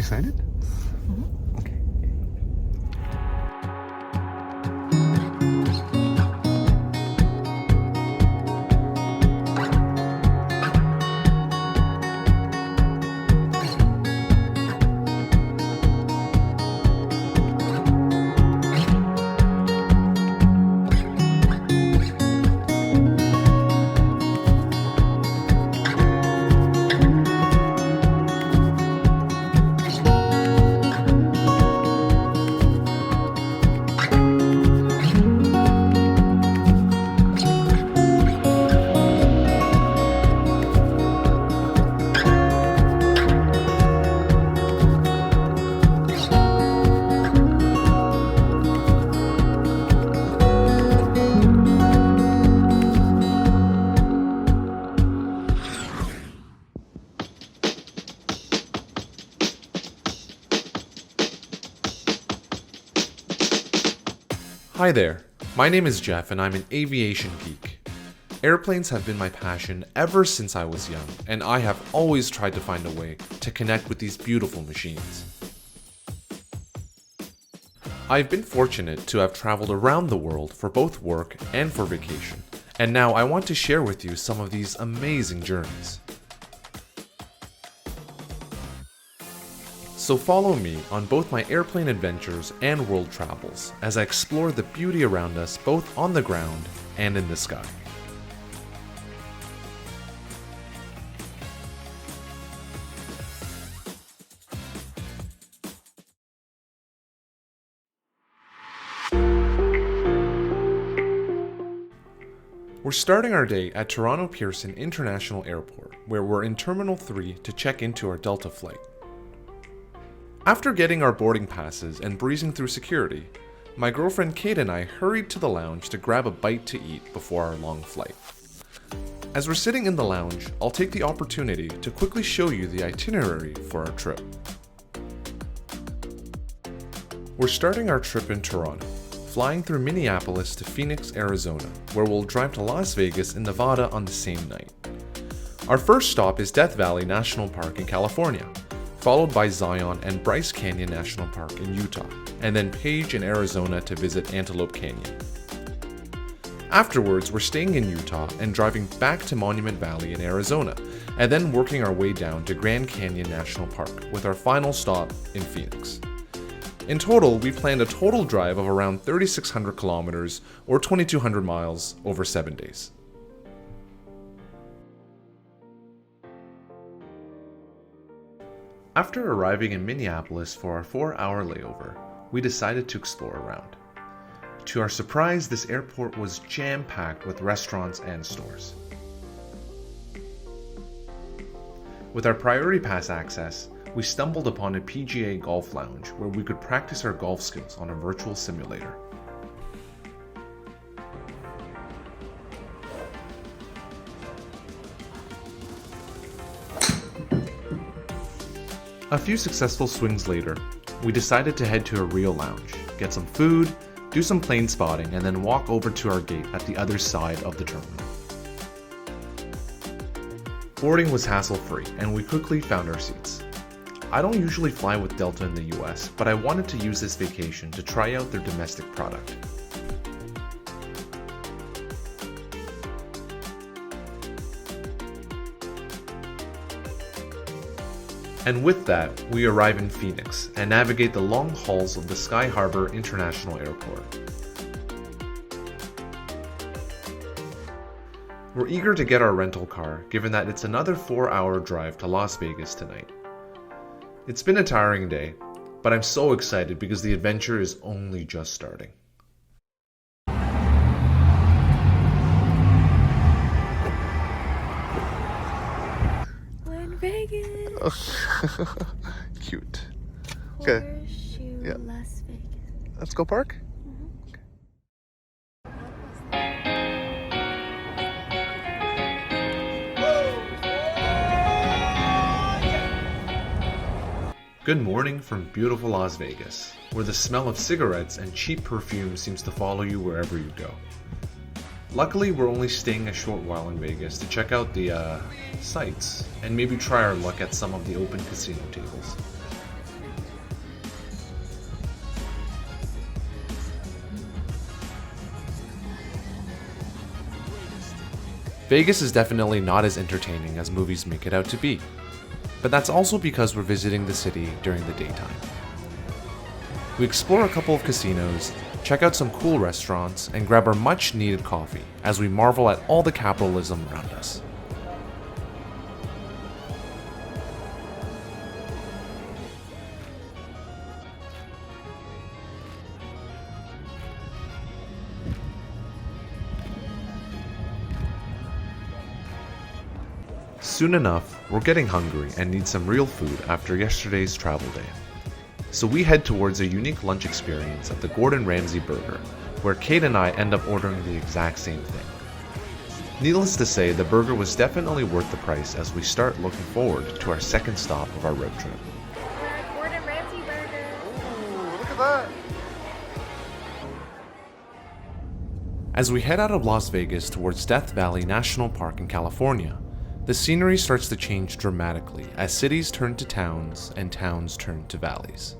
excited? Mhm. Okay. Hi there, my name is Jeff and I'm an aviation geek. Airplanes have been my passion ever since I was young, and I have always tried to find a way to connect with these beautiful machines. I've been fortunate to have traveled around the world for both work and for vacation, and now I want to share with you some of these amazing journeys. So follow me on both my airplane adventures and world travels as I explore the beauty around us both on the ground and in the sky. We're starting our day at Toronto Pearson International Airport, where we're in Terminal 3 to check into our Delta flight. After getting our boarding passes and breezing through security, my girlfriend Kate and I hurried to the lounge to grab a bite to eat before our long flight. As we're sitting in the lounge, I'll take the opportunity to quickly show you the itinerary for our trip. We're starting our trip in Toronto, flying through Minneapolis to Phoenix, Arizona, where we'll drive to Las Vegas in Nevada on the same night. Our first stop is Death Valley National Park in California, followed by Zion and Bryce Canyon National Park in Utah, and then Page in Arizona to visit Antelope Canyon. Afterwards, we're staying in Utah and driving back to Monument Valley in Arizona, and then working our way down to Grand Canyon National Park with our final stop in Phoenix. In total, we've planned a total drive of around 3,600 kilometers or 2,200 miles over 7 days. After arriving in Minneapolis for our 4-hour layover, we decided to explore around. To our surprise, this airport was jam-packed with restaurants and stores. With our Priority Pass access, we stumbled upon a PGA golf lounge where we could practice our golf skills on a virtual simulator. A few successful swings later, we decided to head to a real lounge, get some food, do some plane spotting, and then walk over to our gate at the other side of the terminal. Boarding was hassle-free, and we quickly found our seats. I don't usually fly with Delta in the US, but I wanted to use this vacation to try out their domestic product. And with that, we arrive in Phoenix and navigate the long halls of the Sky Harbor International Airport. We're eager to get our rental car, given that it's another 4-hour drive to Las Vegas tonight. It's been a tiring day, but I'm so excited because the adventure is only just starting. We're in Vegas. Cute. Okay. Horseshoe, Yeah. Las Vegas. Let's go park. Good morning from beautiful Las Vegas, where the smell of cigarettes and cheap perfume seems to follow you wherever you go. Luckily, we're only staying a short while in Vegas to check out the sights and maybe try our luck at some of the open casino tables. Vegas is definitely not as entertaining as movies make it out to be, but that's also because we're visiting the city during the daytime. We explore a couple of casinos, check out some cool restaurants, and grab our much needed coffee as we marvel at all the capitalism around us. Soon enough, we're getting hungry and need some real food after yesterday's travel day. So we head towards a unique lunch experience at the Gordon Ramsay Burger, where Kate and I end up ordering the exact same thing. Needless to say, the burger was definitely worth the price as we start looking forward to our second stop of our road trip. We're at Gordon Ramsay Burger. Ooh, look at that. As we head out of Las Vegas towards Death Valley National Park in California, the scenery starts to change dramatically as cities turn to towns and towns turn to valleys.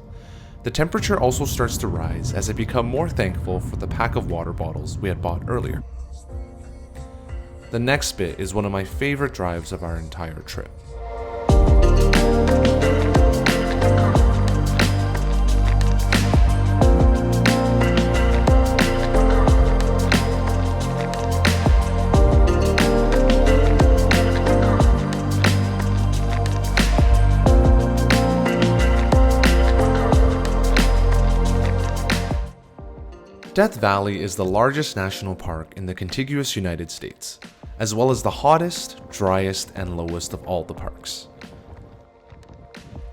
The temperature also starts to rise as I become more thankful for the pack of water bottles we had bought earlier. The next bit is one of my favorite drives of our entire trip. Death Valley is the largest national park in the contiguous United States, as well as the hottest, driest, and lowest of all the parks.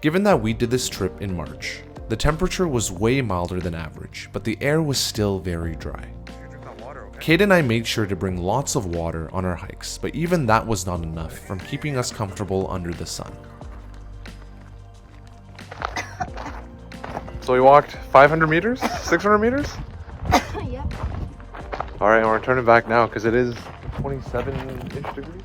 Given that we did this trip in March, the temperature was way milder than average, but the air was still very dry. Kate and I made sure to bring lots of water on our hikes, but even that was not enough from keeping us comfortable under the sun. So we walked 500 meters? 600 meters? Yep. Alright, we're turning back now because it is 27-ish degrees.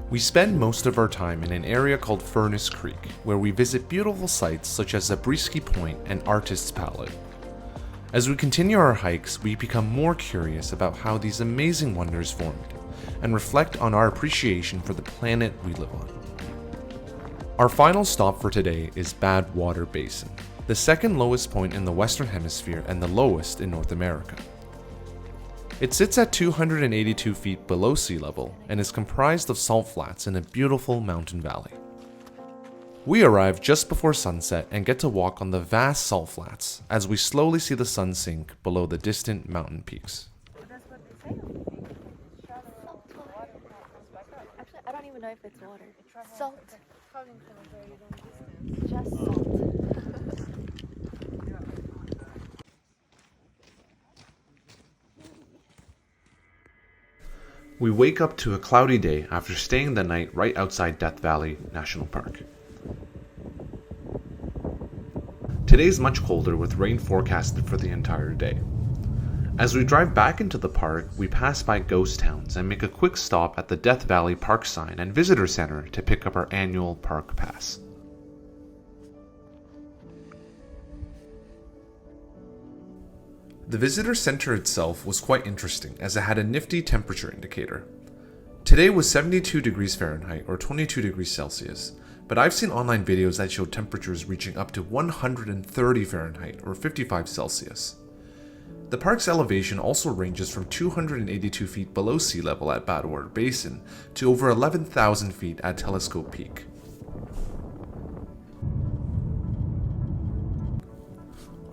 We spend most of our time in an area called Furnace Creek, where we visit beautiful sites such as Zabriskie Point and Artist's Palette. As we continue our hikes, we become more curious about how these amazing wonders formed, and reflect on our appreciation for the planet we live on. Our final stop for today is Badwater Basin, the second lowest point in the Western Hemisphere and the lowest in North America. It sits at 282 feet below sea level and is comprised of salt flats in a beautiful mountain valley. We arrive just before sunset and get to walk on the vast salt flats as we slowly see the sun sink below the distant mountain peaks. That's what they say. Actually, I don't even know if it's water. Salt. Just salt. We wake up to a cloudy day after staying the night right outside Death Valley National Park. Today's much colder with rain forecasted for the entire day. As we drive back into the park, we pass by ghost towns and make a quick stop at the Death Valley Park sign and visitor center to pick up our annual park pass. The visitor center itself was quite interesting as it had a nifty temperature indicator. Today was 72 degrees Fahrenheit or 22 degrees Celsius, but I've seen online videos that showed temperatures reaching up to 130 Fahrenheit or 55 Celsius. The park's elevation also ranges from 282 feet below sea level at Badwater Basin to over 11,000 feet at Telescope Peak.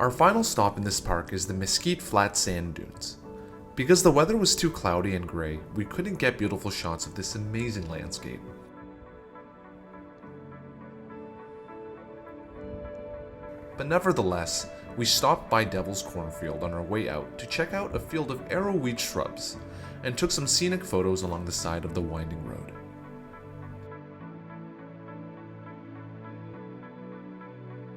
Our final stop in this park is the Mesquite Flat Sand Dunes. Because the weather was too cloudy and gray, we couldn't get beautiful shots of this amazing landscape. But nevertheless, we stopped by Devil's Cornfield on our way out to check out a field of arrowweed shrubs and took some scenic photos along the side of the winding road.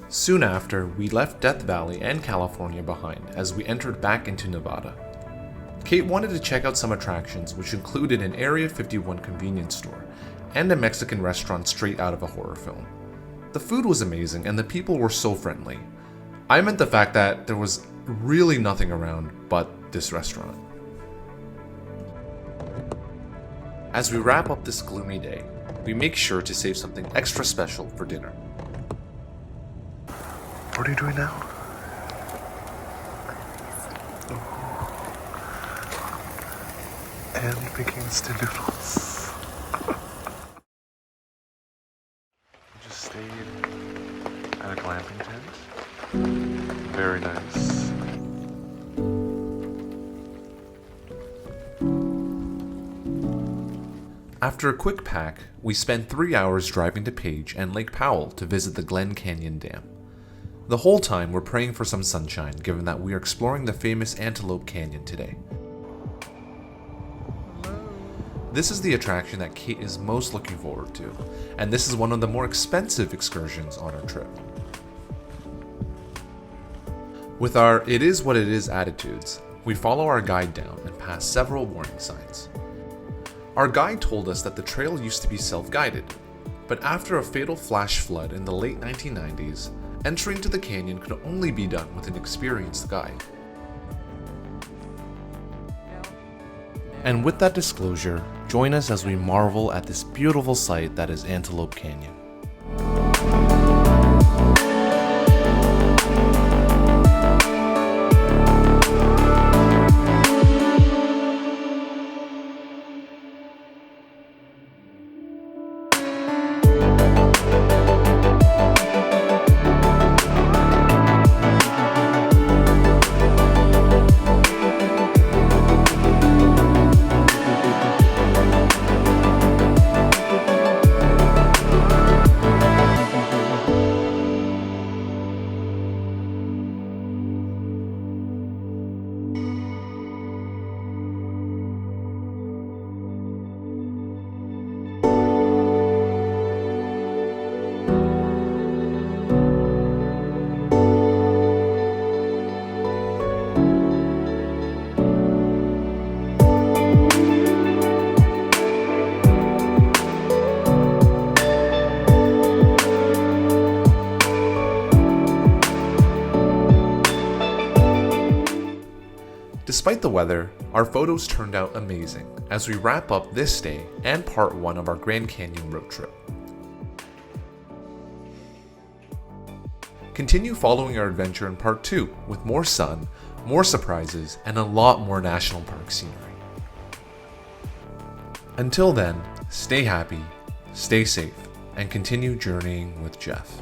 Soon after, we left Death Valley and California behind as we entered back into Nevada. Kate wanted to check out some attractions, which included an Area 51 convenience store and a Mexican restaurant straight out of a horror film. The food was amazing and the people were so friendly. I meant the fact that there was really nothing around but this restaurant. As we wrap up this gloomy day, we make sure to save something extra special for dinner. What are you doing now? And making instant noodles. Just stayed at a glamping tent. Very nice. After a quick pack, we spent 3 hours driving to Page and Lake Powell to visit the Glen Canyon Dam. The whole time we're praying for some sunshine, given that we are exploring the famous Antelope Canyon today. This is the attraction that Kate is most looking forward to, and this is one of the more expensive excursions on our trip. With our "it is what it is" attitudes, we follow our guide down and pass several warning signs. Our guide told us that the trail used to be self-guided, but after a fatal flash flood in the late 1990s, entering to the canyon could only be done with an experienced guide. And with that disclosure, join us as we marvel at this beautiful sight that is Antelope Canyon. Despite the weather, our photos turned out amazing as we wrap up this day and part 1 of our Grand Canyon road trip. Continue following our adventure in part 2 with more sun, more surprises, and a lot more national park scenery. Until then, stay happy, stay safe, and continue journeying with Jeff.